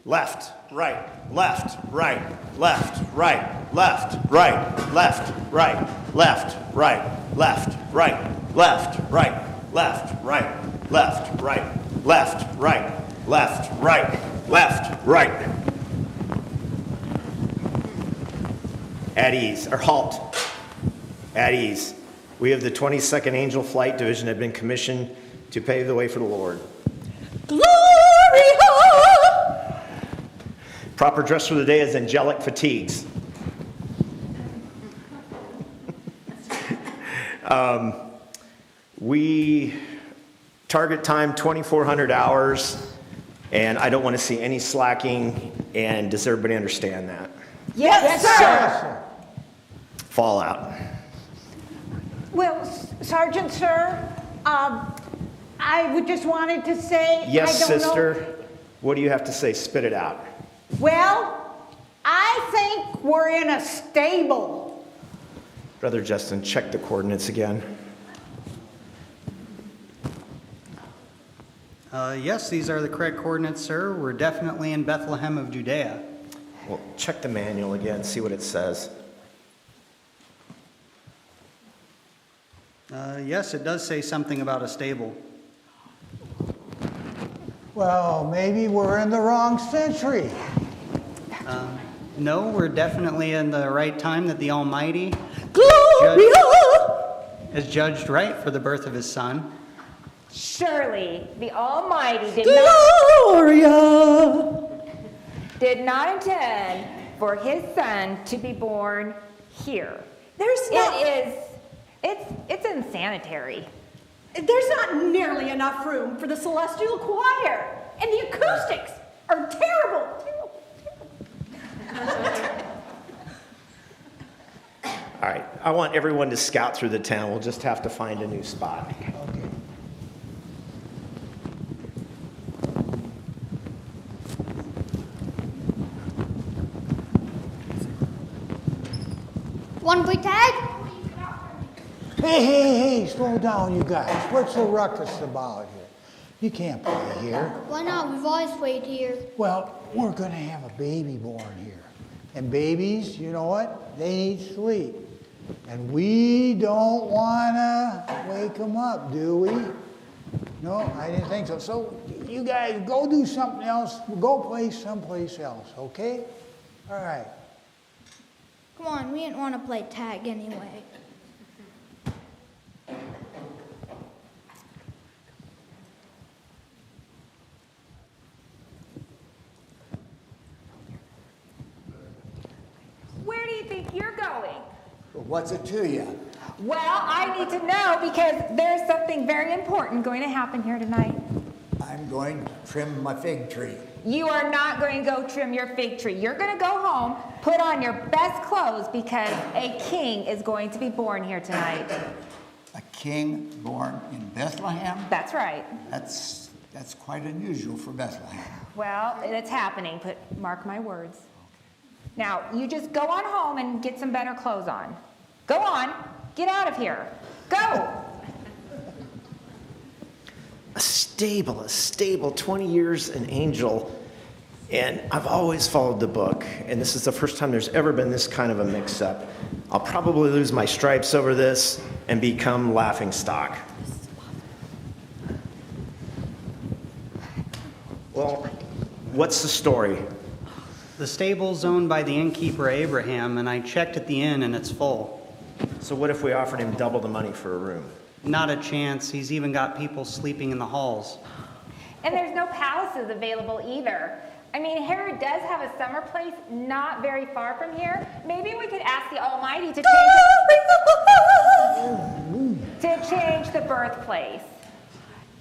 Left, right, left, right, left, right, left, right, left, right, left, right, left, right, left, right, left, right, left, right, left, right, left, right, left, right. At ease, or halt. At ease. We of the 22nd Angel Flight Division have been commissioned to pave the way for the Lord. Gloria! Proper dress for the day is angelic fatigues. We target time 2,400 hours, and I don't want to see any slacking, and does everybody understand that? Yes, sir. Fallout. Well, Sergeant, sir, I would just wanted to say, Yes, I don't sister. know. What do you have to say? Spit it out. Well, I think we're in a stable. Brother Justin, check the coordinates again. Yes, these are the correct coordinates, sir. We're definitely in Bethlehem of Judea. Well, check the manual again, see what it says. Yes, it does say something about a stable. Well, maybe we're in the wrong century. No, we're definitely in the right time that the Almighty Gloria! has judged right for the birth of his Son. Surely the Almighty Gloria! did not intend for his Son to be born here. It's insanitary. There's not nearly enough room for the celestial choir, and the acoustics are terrible. All right, I want everyone to scout through the town. We'll just have to find a new spot. Okay. Want to play tag? Hey, slow down, you guys. What's the ruckus about here? You can't play here. Why not? We've always played here. Well, we're going to have a baby born here. And babies, you know what? They need sleep. And we don't want to wake them up, do we? No, I didn't think so. So you guys go do something else. Go play someplace else, okay? All right. Come on, we didn't want to play tag anyway. Where do you think you're going? What's it to you? Well, I need to know because there's something very important going to happen here tonight. I'm going to trim my fig tree. You are not going to go trim your fig tree. You're going to go home, put on your best clothes because a king is going to be born here tonight. A king born in Bethlehem? That's right. That's quite unusual for Bethlehem. Well, it's happening. Mark my words. Now, you just go on home and get some better clothes on. Go on. Get out of here. Go. A stable, 20 years an angel. And I've always followed the book. And this is the first time there's ever been this kind of a mix-up. I'll probably lose my stripes over this and become laughingstock. Well, what's the story? The stable's owned by the innkeeper Abraham, and I checked at the inn and it's full. So what if we offered him double the money for a room? Not a chance. He's even got people sleeping in the halls. And there's no palaces available either. I mean, Herod does have a summer place not very far from here. Maybe we could ask the Almighty to change the birthplace.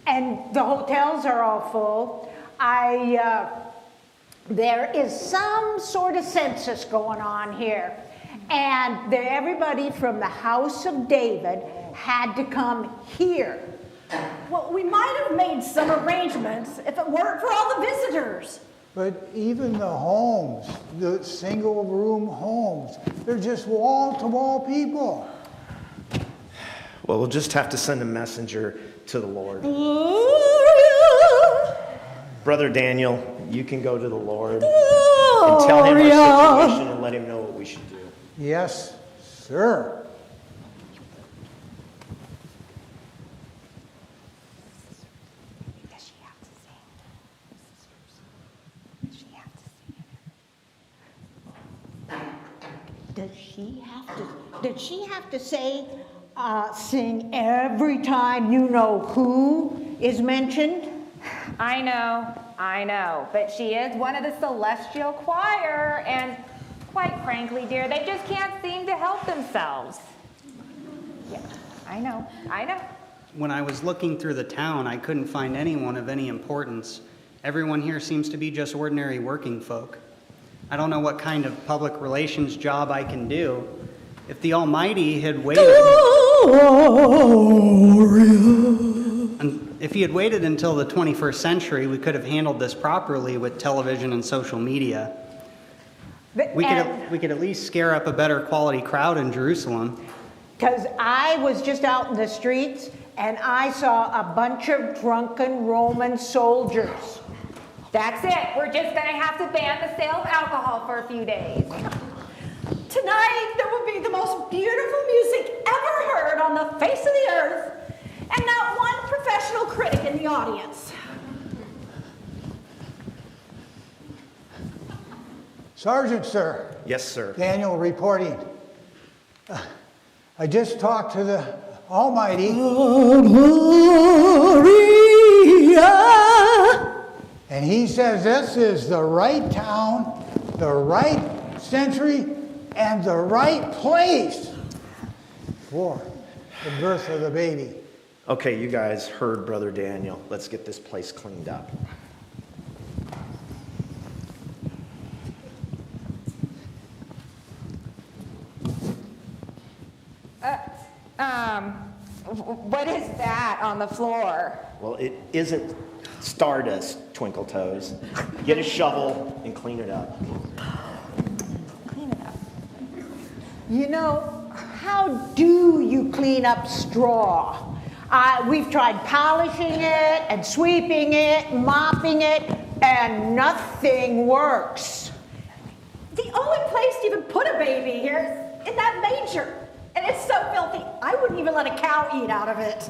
And the hotels are all full. There is some sort of census going on here. And everybody from the house of David had to come here. Well, we might have made some arrangements if it weren't for all the visitors. But even the homes, the single room homes, they're just wall-to-wall people. Well, we'll just have to send a messenger to the Lord. Gloria! Brother Daniel, you can go to the Lord and tell him our situation and let him know what we should do. Yes, sir. Does she have to sing? Does she have to sing? Does she have to say, sing every time you know who is mentioned? I know, but she is one of the celestial choir, and quite frankly, dear, they just can't seem to help themselves. Yeah, I know. When I was looking through the town, I couldn't find anyone of any importance. Everyone here seems to be just ordinary working folk. I don't know what kind of public relations job I can do. If the Almighty had waited... And if he had waited until the 21st century, we could have handled this properly with television and social media. We could at least scare up a better quality crowd in Jerusalem. Because I was just out in the streets and I saw a bunch of drunken Roman soldiers. That's it. We're just going to have to ban the sale of alcohol for a few days. Tonight, there will be the most beautiful music ever heard on the face of the earth, and not one professional critic in the audience. Sergeant, sir. Yes, sir. Daniel reporting. I just talked to the Almighty. And he says this is the right town, the right century, and the right place for the birth of the baby. Okay, you guys heard Brother Daniel. Let's get this place cleaned up. What is that on the floor? Well, it isn't stardust, Twinkle Toes. Get a shovel and clean it up. Clean it up. You know, how do you clean up straw? We've tried polishing it and sweeping it, mopping it, and nothing works. The only place to even put a baby here is in that manger. And it's so filthy, I wouldn't even let a cow eat out of it.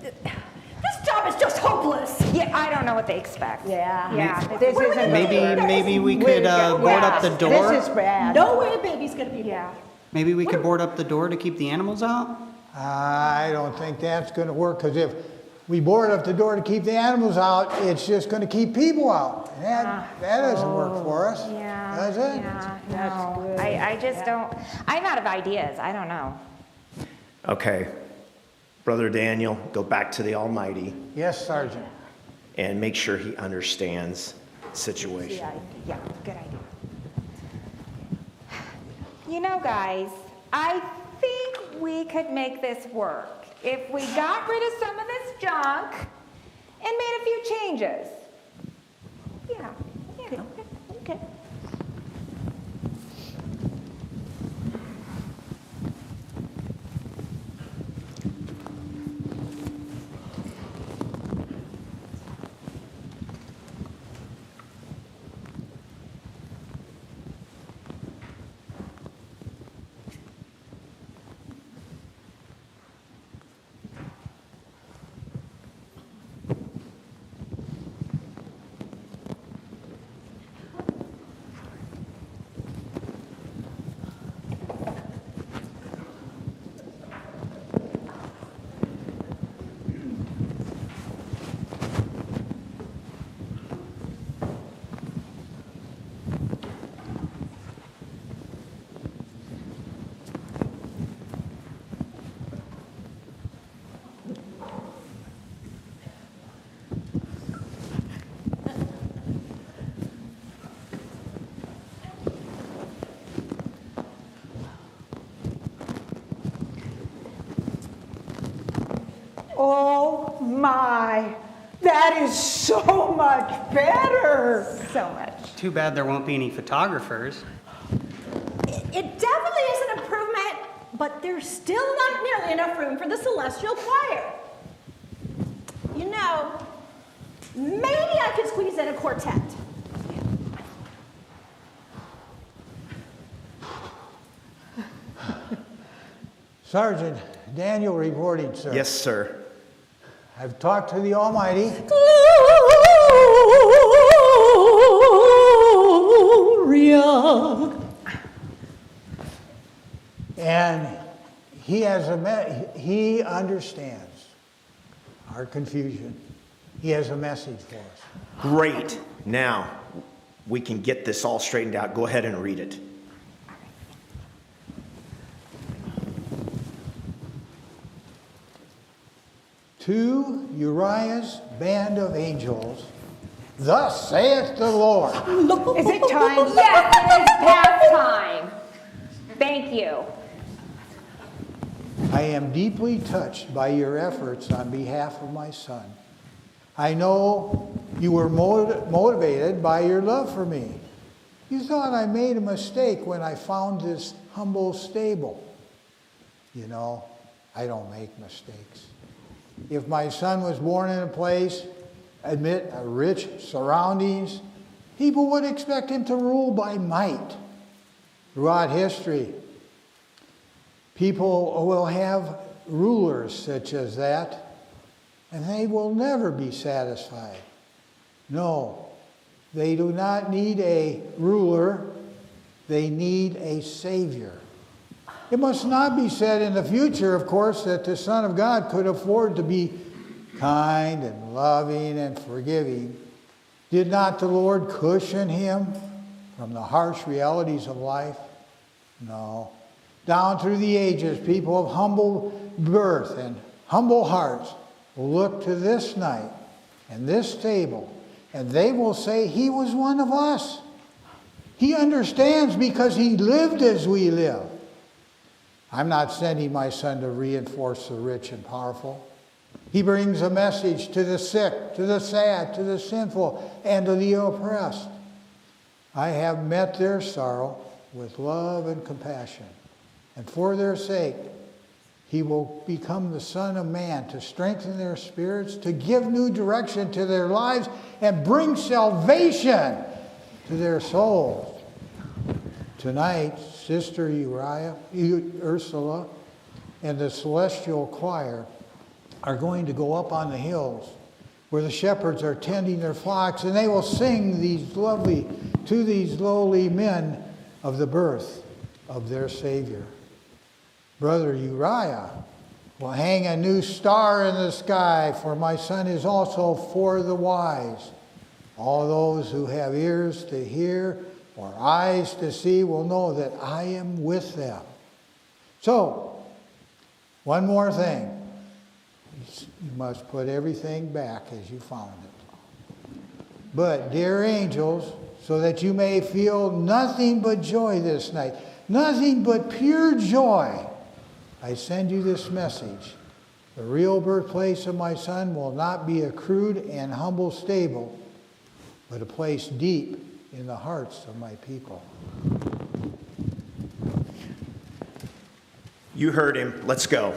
This job is just hopeless. Yeah, I don't know what they expect. Yeah. This isn't Maybe we could board up the door. This is bad. No way a baby's gonna be here. Maybe we could board up the door to keep the animals out? I don't think that's going to work, because if we board up the door to keep the animals out, it's just going to keep people out. And that doesn't work for us, does it? Yeah, That's no. good. I just don't. I'm out of ideas. I don't know. Okay. Brother Daniel, go back to the Almighty Yes, Sergeant. and make sure he understands the situation. Yeah, good idea. You know, guys, I think we could make this work if we got rid of some of this junk and made a few changes. Yeah. Okay. Oh my, that is so much better. So much. Too bad there won't be any photographers. It definitely is an improvement, but there's still not nearly enough room for the celestial choir. You know, Maybe I could squeeze in a quartet. Sergeant Daniel reporting, sir. Yes, sir. I've talked to the Almighty. Gloria. And he understands our confusion. He has a message for us. Great. Now, we can get this all straightened out. Go ahead and read it. To Uriah's band of angels, thus saith the Lord. Is it time? Yes, it is past time. Thank you. I am deeply touched by your efforts on behalf of my son. I know you were motivated by your love for me. You thought I made a mistake when I found this humble stable. You know, I don't make mistakes. If my son was born in a place, amid rich surroundings, people would expect him to rule by might. Throughout history, people will have rulers such as that, and they will never be satisfied. No, they do not need a ruler, they need a Savior. It must not be said in the future, of course, that the Son of God could afford to be kind and loving and forgiving. Did not the Lord cushion him from the harsh realities of life? No. Down through the ages, people of humble birth and humble hearts will look to this night and this table, and they will say, he was one of us. He understands because he lived as we live. I'm not sending my son to reinforce the rich and powerful. He brings a message to the sick, to the sad, to the sinful, and to the oppressed. I have met their sorrow with love and compassion, and for their sake, he will become the Son of Man to strengthen their spirits, to give new direction to their lives, and bring salvation to their souls. Tonight, Sister Ursula and the Celestial Choir are going to go up on the hills where the shepherds are tending their flocks, and they will sing to these lowly men of the birth of their Savior. Brother Uriah will hang a new star in the sky, for my son is also for the wise. All those who have ears to hear or eyes to see will know that I am with them. So, one more thing. You must put everything back as you found it. But, dear angels, so that you may feel nothing but joy this night, nothing but pure joy, I send you this message. The real birthplace of my son will not be a crude and humble stable, but a place deep in the hearts of my people. You heard him. Let's go.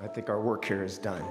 I think our work here is done.